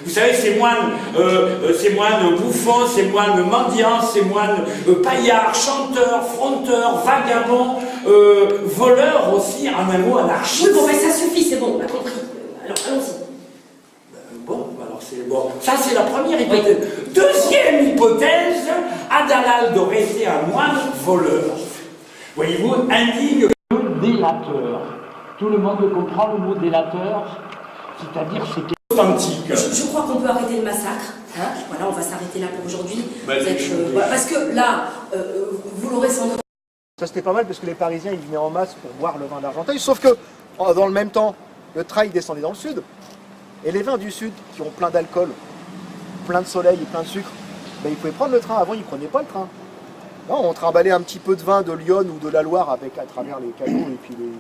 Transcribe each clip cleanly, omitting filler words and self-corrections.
Vous savez, ces moines bouffons, ces moines mendiants, ces moines paillards, chanteurs, fronteurs, vagabonds, voleurs aussi, en un mot anarchistes. Oui, bon, mais ça suffit, c'est bon, on a compris. Alors, allons-y. Bon, alors c'est bon. Ça, c'est la première hypothèse. Deuxième hypothèse, Adalald aurait été un moine voleur. Voyez-vous, indigne délateur. Tout le monde comprend le mot délateur, c'est-à-dire c'est authentique. Je crois qu'on peut arrêter le massacre. Hein, voilà, on va s'arrêter là pour aujourd'hui. Voilà, parce que là, vous l'aurez sans doute. Ça c'était pas mal parce que les Parisiens ils venaient en masse pour boire le vin d'Argenteuil, sauf que dans le même temps, le train il descendait dans le sud, et les vins du sud qui ont plein d'alcool, plein de soleil et plein de sucre, ben, ils pouvaient prendre le train. Avant ils prenaient pas le train. Non, on trimballait un petit peu de vin de Lyon ou de la Loire avec à travers les canaux et puis les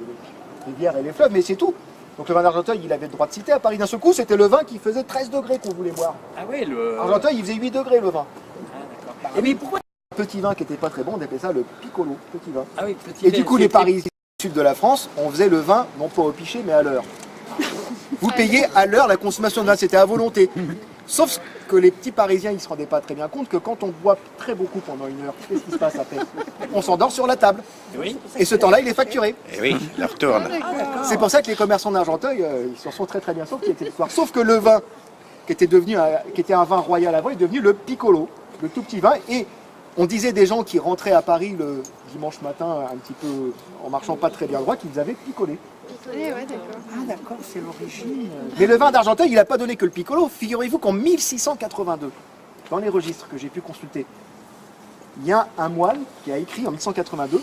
rivières et les fleuves, mais c'est tout. Donc le vin d'Argenteuil, il avait le droit de citer. À Paris, d'un seul coup, c'était le vin qui faisait 13 degrés qu'on voulait boire. Ah oui, le... Argenteuil, il faisait 8 degrés le vin. Ah d'accord. Et mais pourquoi Petit vin qui était pas très bon, on appelait ça le piccolo, petit vin. Ah oui, petit Et du coup, les Parisiens du sud de la France, on faisait le vin, non pas au pichet, mais à l'heure. Vous payez à l'heure la consommation de vin, c'était à volonté. Sauf que les petits Parisiens, ils se rendaient pas très bien compte que quand on boit très beaucoup pendant une heure, qu'est-ce qui se passe après? On s'endort sur la table. Oui. Et ce temps-là, il est facturé. Et oui, il la retourne. C'est pour ça que les commerçants d'Argenteuil, ils s'en sont très très bien sortis avec cette histoire. Sauf que le vin, qui était un vin royal avant, est devenu le piccolo, le tout petit vin. Et on disait des gens qui rentraient à Paris le dimanche matin, un petit peu en marchant pas très bien droit, qu'ils avaient picolé. Ouais, d'accord. Ah d'accord, c'est l'origine. Mais le vin d'Argenteuil, il n'a pas donné que le piccolo. Figurez-vous qu'en 1682, dans les registres que j'ai pu consulter, il y a un moine qui a écrit en 1682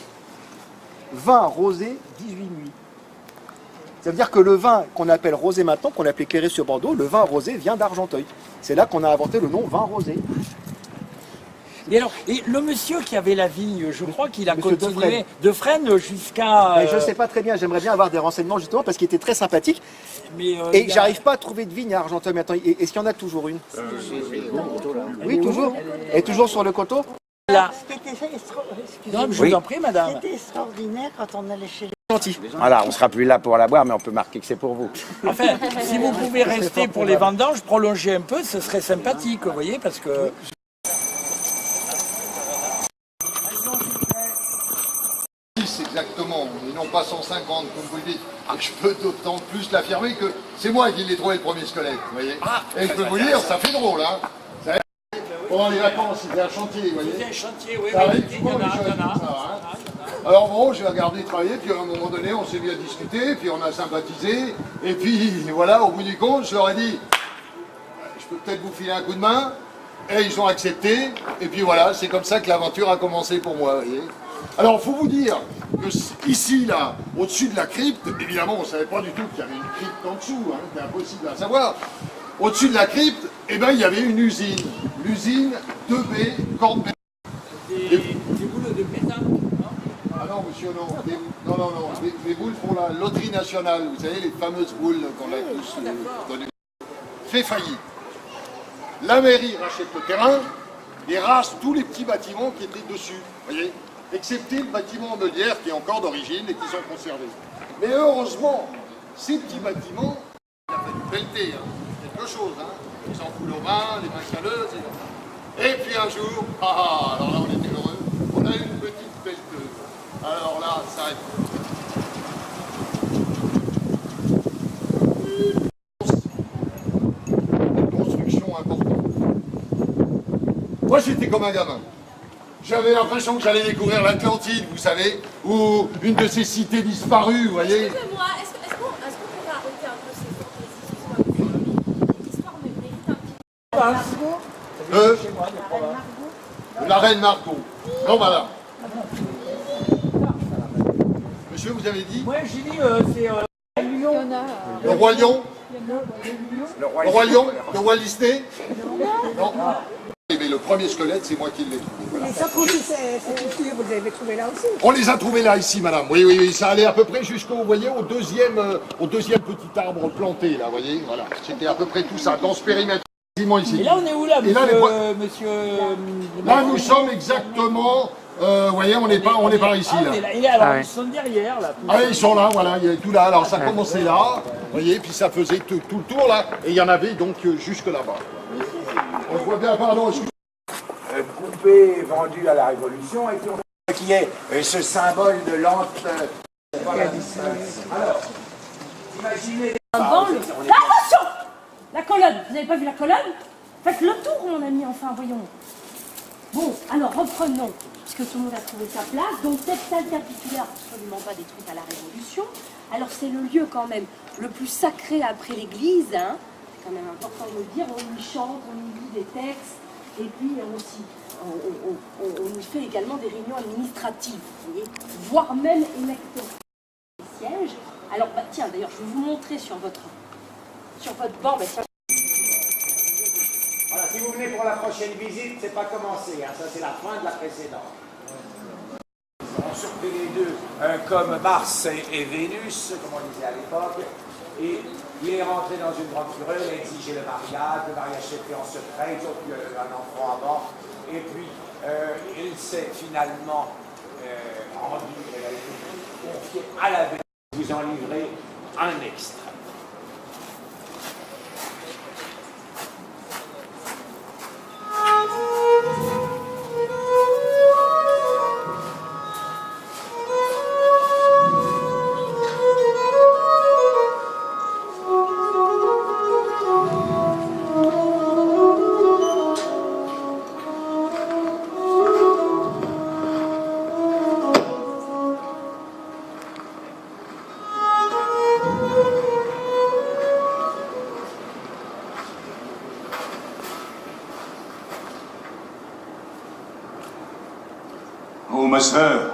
« Vin rosé 18 nuits ». Ça veut dire que le vin qu'on appelle rosé maintenant, qu'on appelait clairé sur Bordeaux, le vin rosé vient d'Argenteuil. C'est là qu'on a inventé le nom vin rosé. Et alors, et le monsieur qui avait la vigne, je crois qu'il a Monsieur continué de Fresnes jusqu'à... Mais je ne sais pas très bien, j'aimerais bien avoir des renseignements justement parce qu'il était très sympathique. Mais, Et j'arrive pas à trouver de vigne à Argenteuil. Mais attends, est-ce qu'il y en a toujours une? Oui, toujours. Et toujours sur le coteau? Là. Excusez-moi. Non, je vous en prie, madame. C'était extraordinaire quand on allait chez les... Gentil. Voilà, on sera plus là pour la boire, mais on peut marquer que c'est pour vous. Enfin, si vous pouvez rester pour les vendanges, prolonger un peu, ce serait sympathique, vous voyez, parce que... Exactement, et non pas 150 comme vous le dites. Ah, je peux d'autant plus l'affirmer que c'est moi qui l'ai trouvé le premier squelette, vous voyez. Et je peux vous dire, ça fait drôle, hein. Pendant les vacances, c'était un chantier, vous voyez. C'était un chantier, oui, Ça arrive oui, souvent, les choses comme ça, hein. Alors bon, j'ai regardé travailler, puis à un moment donné, on s'est bien discuté, puis on a sympathisé, et puis voilà, au bout du compte, je leur ai dit, je peux peut-être vous filer un coup de main, et ils ont accepté, et puis voilà, c'est comme ça que l'aventure a commencé pour moi, vous voyez. Alors, il faut vous dire que ici, là, au-dessus de la crypte, évidemment, on ne savait pas du tout qu'il y avait une crypte en dessous, hein, c'était impossible à savoir. Au-dessus de la crypte, eh ben, il y avait une usine, l'usine 2B Corbe. Des boules de pétanque, non? Ah non, monsieur, non. Non. Les boules pour la loterie nationale, vous savez, les fameuses boules qu'on a tous données. Fait faillite. La mairie rachète le terrain et rase tous les petits bâtiments qui étaient dessus, vous voyez, excepté le bâtiment en Meulière qui est encore d'origine et qui sont conservés. Mais heureusement, ces petits bâtiments, il a fallu pelleter, hein, quelque chose, hein, les ampoules au vin, les mains chaleuses, et puis un jour, alors là on était heureux, on a eu une petite pelleteuse. Alors là, ça a été... Construction importante. Moi j'étais comme un gamin. J'avais l'impression que j'allais découvrir l'Atlantide, vous savez, ou une de ces cités disparues, vous voyez. Excusez-moi, est-ce qu'on pourrait arrêter un peu ces fantaisies? L'histoire me mérite un petit La reine Margot. Non, madame. Monsieur, vous avez dit Moi, j'ai dit, c'est Lyon. le roi Lion? Le roi Lion? Le roi Disney? Non. Mais le premier squelette, c'est moi qui l'ai trouvé. Voilà. Et ça, vous avez trouvé là aussi? On les a trouvés là, ici, madame. Oui, ça allait à peu près jusqu'au, vous voyez, au deuxième petit arbre planté, là, vous voyez. Voilà, c'était à peu près tout ça, dans ce périmètre. Ici. Et là, on est où, là, Et là, monsieur... Là, nous sommes exactement Vous voyez, on n'est pas ici, là. Alors, ils sont derrière, là. Ah, ils sont là, voilà, il y a tout là. Alors, ça commençait là, vous voyez, puis ça faisait tout le tour, là. Et il y en avait donc jusque là-bas. On voit bien, pardon, Coupé, vendu à la Révolution, et puis on voit qui est ce symbole de l'ante. Alors, imaginez. Attention! La colonne, vous n'avez pas vu la colonne? Faites le tour, mon ami, enfin, voyons. Bon, alors reprenons, puisque tout le monde a trouvé sa place. Donc cette salle capitulaire, absolument pas détruite à la Révolution. Alors c'est le lieu quand même le plus sacré après l'église, hein. C'est quand même important de le dire. On y chante, on y lit des textes, et puis on y fait également des réunions administratives, vous voyez, voire même électorales. Sièges. Alors bah, tiens, d'ailleurs, je vais vous montrer sur votre banc. Bah, tiens. Voilà, si vous venez pour la prochaine visite, c'est pas commencé, hein, ça c'est la fin de la précédente. On surprit les deux, comme Mars et Vénus, comme on disait à l'époque, et il est rentré dans une grande fureur, il a exigé le mariage s'est fait en secret, ils ont eu un enfant avant, et puis il s'est finalement rendu, il a été confié à la Vénus. Vous en livrez un extrait. Oh, ma sœur,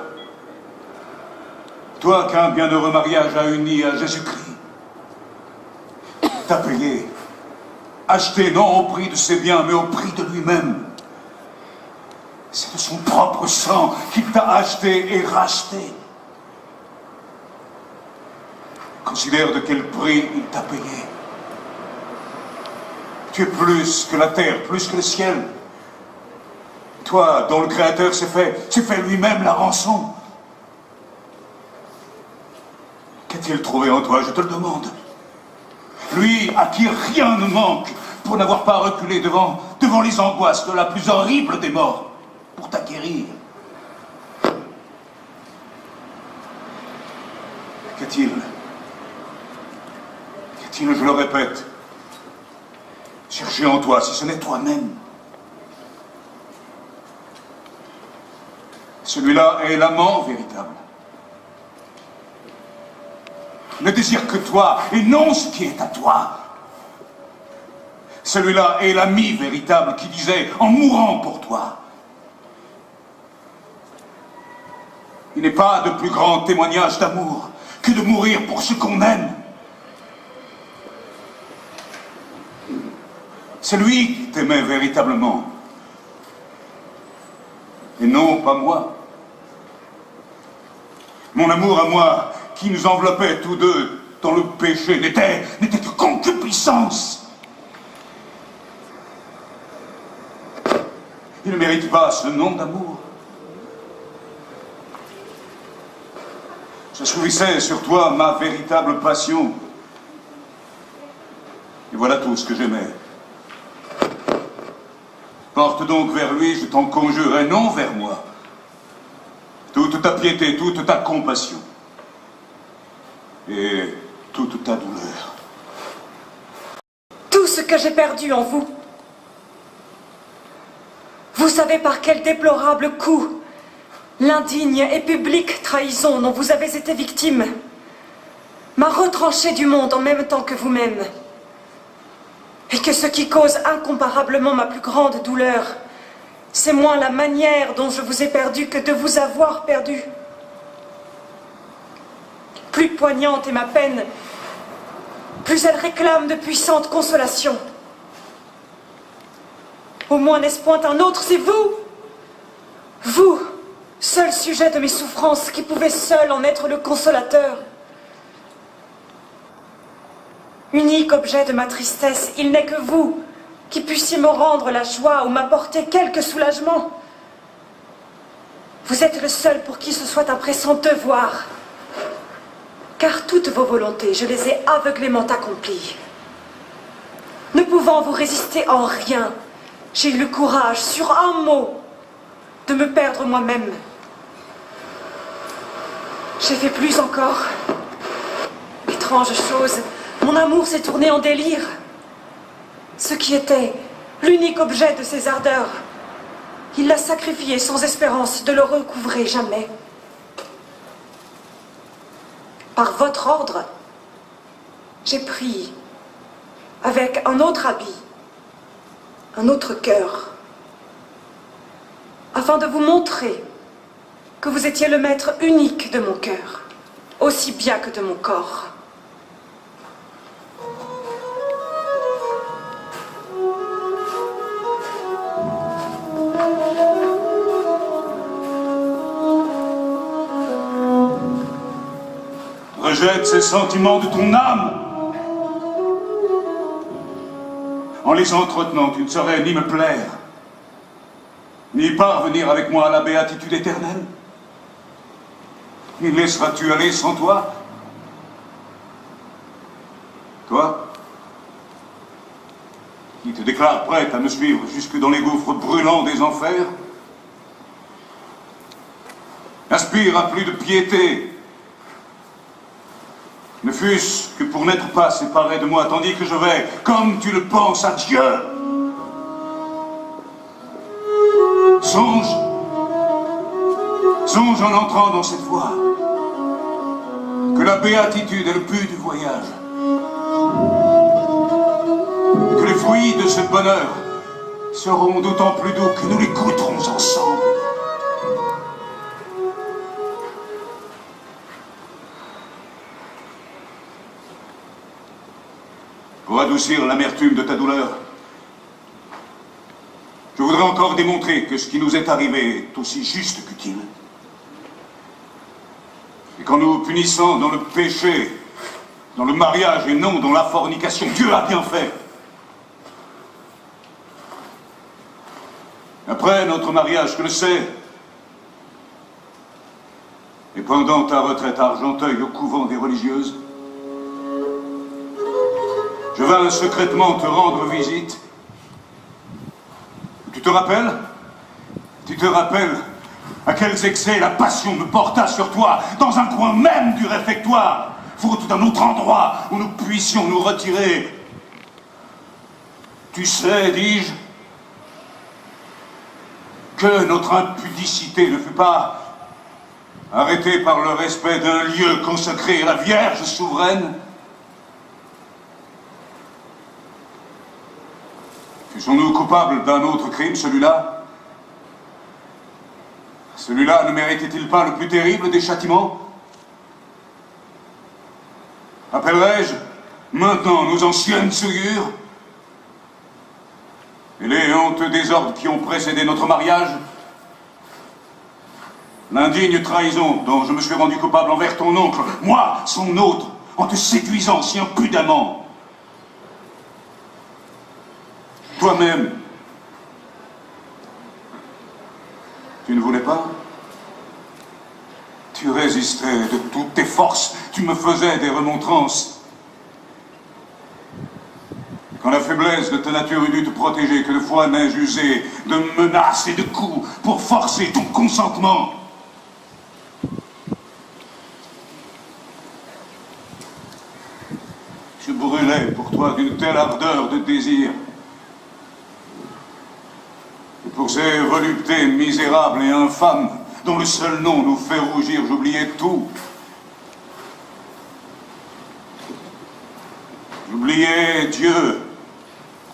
toi qu'un bienheureux mariage a uni à Jésus-Christ, t'as payé, acheté non au prix de ses biens, mais au prix de lui-même. C'est de son propre sang qu'il t'a acheté et racheté. Considère de quel prix il t'a payé. Tu es plus que la terre, plus que le ciel. Toi, dont le Créateur s'est fait lui-même la rançon. Qu'a-t-il trouvé en toi, je te le demande? Lui à qui rien ne manque, pour n'avoir pas reculé devant les angoisses de la plus horrible des morts, pour t'acquérir. Qu'a-t-il, je le répète, cherchez en toi, si ce n'est toi-même. Celui-là est l'amant véritable. Il ne désire que toi, et non ce qui est à toi. Celui-là est l'ami véritable qui disait, en mourant pour toi. Il n'est pas de plus grand témoignage d'amour que de mourir pour ce qu'on aime. C'est lui qui t'aimait véritablement. Et non pas moi. Mon amour à moi, qui nous enveloppait tous deux dans le péché, n'était que concupiscence. Il ne mérite pas ce nom d'amour. J'assouvissais sur toi ma véritable passion. Et voilà tout ce que j'aimais. Porte donc vers lui, je t'en conjure, et non vers moi. Toute ta piété, toute ta compassion. Et toute ta douleur. Tout ce que j'ai perdu en vous. Vous savez par quel déplorable coup, l'indigne et publique trahison dont vous avez été victime m'a retranché du monde en même temps que vous-même. Et que ce qui cause incomparablement ma plus grande douleur, c'est moins la manière dont je vous ai perdu que de vous avoir perdu. Plus poignante est ma peine, plus elle réclame de puissantes consolations. Au moins n'est-ce point un autre, c'est vous. Vous, seul sujet de mes souffrances, qui pouvez seul en être le consolateur. Unique objet de ma tristesse, il n'est que vous qui puissiez me rendre la joie ou m'apporter quelque soulagement. Vous êtes le seul pour qui ce soit un pressant devoir. Car toutes vos volontés, je les ai aveuglément accomplies. Ne pouvant vous résister en rien, j'ai eu le courage, sur un mot, de me perdre moi-même. J'ai fait plus encore. Étrange chose, mon amour s'est tourné en délire. Ce qui était l'unique objet de ses ardeurs, il l'a sacrifié sans espérance de le recouvrer jamais. Par votre ordre, j'ai pris, avec un autre habit, un autre cœur, afin de vous montrer que vous étiez le maître unique de mon cœur, aussi bien que de mon corps. Rejette ces sentiments de ton âme. En les entretenant, tu ne saurais ni me plaire, ni parvenir avec moi à la béatitude éternelle. Ni laisseras-tu aller sans toi? Toi, qui te déclares prête à me suivre jusque dans les gouffres brûlants des enfers, aspire à plus de piété, ne fût-ce que pour n'être pas séparé de moi, tandis que je vais, comme tu le penses, à Dieu. Songe en entrant dans cette voie, que la béatitude est le but du voyage, et que les fruits de ce bonheur seront d'autant plus doux que nous les goûterons ensemble. Pour adoucir l'amertume de ta douleur, je voudrais encore démontrer que ce qui nous est arrivé est aussi juste qu'utile. Et qu'en nous punissant dans le péché, dans le mariage et non dans la fornication, Dieu a bien fait. Après notre mariage, que le sais, et pendant ta retraite à Argenteuil au couvent des religieuses, je vins secrètement te rendre visite. Tu te rappelles? Tu te rappelles à quels excès la passion me porta sur toi, dans un coin même du réfectoire, faute d'un autre endroit où nous puissions nous retirer. Tu sais, dis-je, que notre impudicité ne fut pas arrêtée par le respect d'un lieu consacré à la Vierge souveraine. Fussions-nous coupables d'un autre crime, celui-là? Celui-là ne méritait-il pas le plus terrible des châtiments? Rappellerai-je maintenant nos anciennes souillures et les honteux désordres qui ont précédé notre mariage? L'indigne trahison dont je me suis rendu coupable envers ton oncle, moi, son hôte, en te séduisant si impudemment. Toi-même, tu ne voulais pas? Tu résistais de toutes tes forces, tu me faisais des remontrances. Quand la faiblesse de ta nature eut dû te protéger, que de fois n'ai-je usé de menaces et de coups pour forcer ton consentement? Je brûlais pour toi d'une telle ardeur de désir. Et pour ces voluptés misérables et infâmes, dont le seul nom nous fait rougir, j'oubliais tout. J'oubliais Dieu,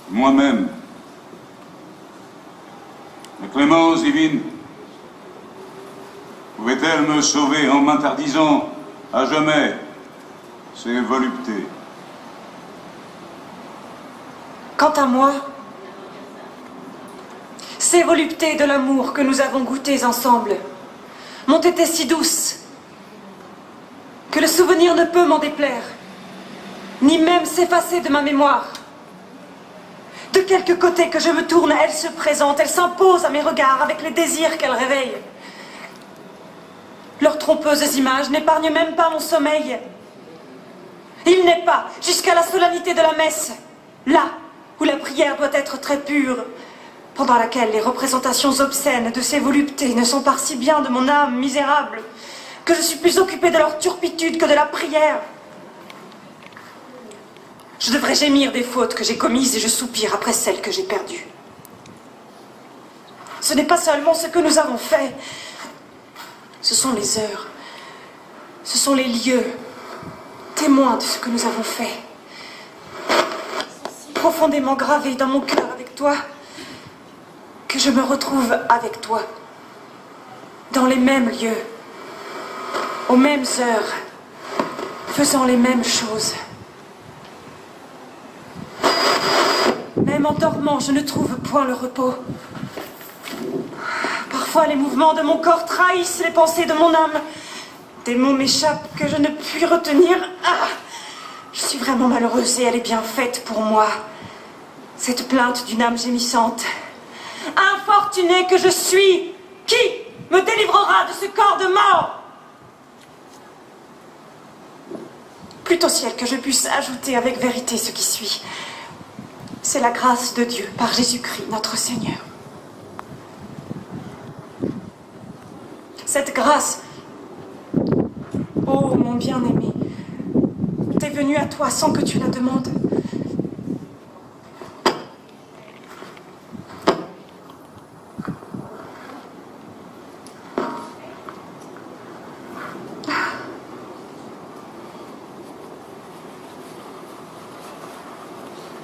moi-même. La clémence divine pouvait-elle me sauver en m'interdisant à jamais ces voluptés? Quant à moi, ces voluptés de l'amour que nous avons goûtées ensemble m'ont été si douces que le souvenir ne peut m'en déplaire, ni même s'effacer de ma mémoire. De quelque côté que je me tourne, elle se présente, elle s'impose à mes regards avec les désirs qu'elle réveille. trompeuses images n'épargnent même pas mon sommeil. Il n'est pas, jusqu'à la solennité de la messe, là où la prière doit être très pure, pendant laquelle les représentations obscènes de ces voluptés ne s'emparent si bien de mon âme misérable, que je suis plus occupée de leur turpitude que de la prière. Je devrais gémir des fautes que j'ai commises et je soupire après celles que j'ai perdues. Ce n'est pas seulement ce que nous avons fait, ce sont les heures, ce sont les lieux, témoins de ce que nous avons fait. Profondément gravé dans mon cœur avec toi, que je me retrouve avec toi, dans les mêmes lieux, aux mêmes heures, faisant les mêmes choses. Même en dormant, je ne trouve point le repos. Parfois, les mouvements de mon corps trahissent les pensées de mon âme. Des mots m'échappent que je ne puis retenir. Ah, je suis vraiment malheureuse et elle est bien faite pour moi. Cette plainte d'une âme gémissante. Infortunée que je suis, qui me délivrera de ce corps de mort? Plutôt ciel que je puisse ajouter avec vérité ce qui suit. C'est la grâce de Dieu par Jésus-Christ notre Seigneur. Cette grâce, ô mon bien-aimé, t'est venue à toi sans que tu la demandes.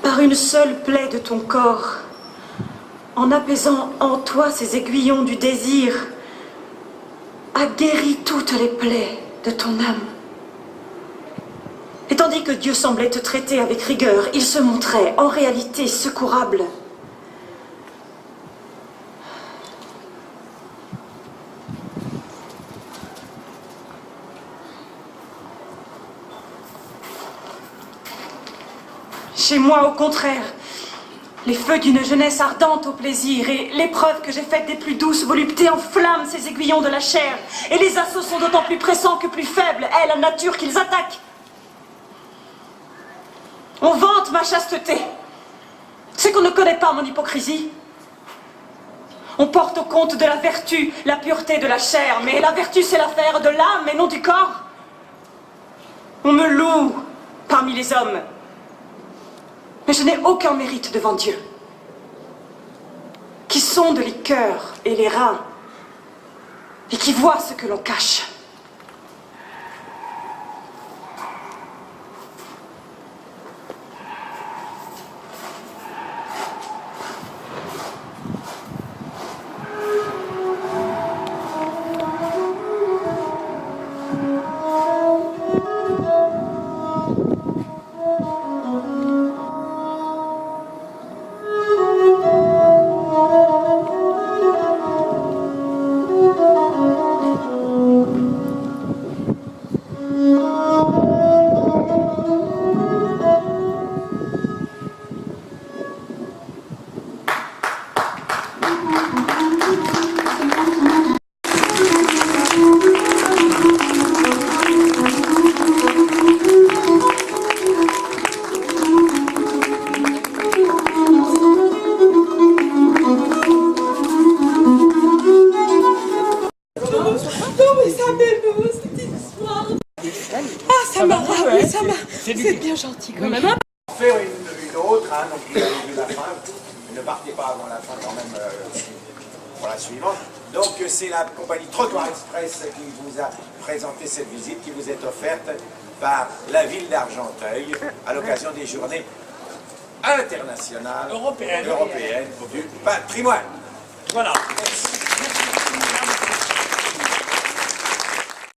Par une seule plaie de ton corps, en apaisant en toi ces aiguillons du désir, a guéri toutes les plaies de ton âme. Et tandis que Dieu semblait te traiter avec rigueur, il se montrait en réalité secourable. Chez moi, au contraire, les feux d'une jeunesse ardente au plaisir et l'épreuve que j'ai faite des plus douces voluptés enflamment ces aiguillons de la chair. Et les assauts sont d'autant plus pressants que plus faible est la nature qu'ils attaquent. On vante ma chasteté. C'est qu'on ne connaît pas mon hypocrisie. On porte au compte de la vertu la pureté de la chair, mais la vertu c'est l'affaire de l'âme et non du corps. On me loue parmi les hommes. Mais je n'ai aucun mérite devant Dieu, qui sonde les cœurs et les reins, et qui voit ce que l'on cache. C'est bien gentil quand même. On fait une autre, hein, donc vous avez vu la fin. Ne partez pas avant la fin quand même pour la suivante. Donc c'est la compagnie Trottoir Express qui vous a présenté cette visite qui vous est offerte par la ville d'Argenteuil à l'occasion des journées internationales européennes du patrimoine. Voilà. Merci.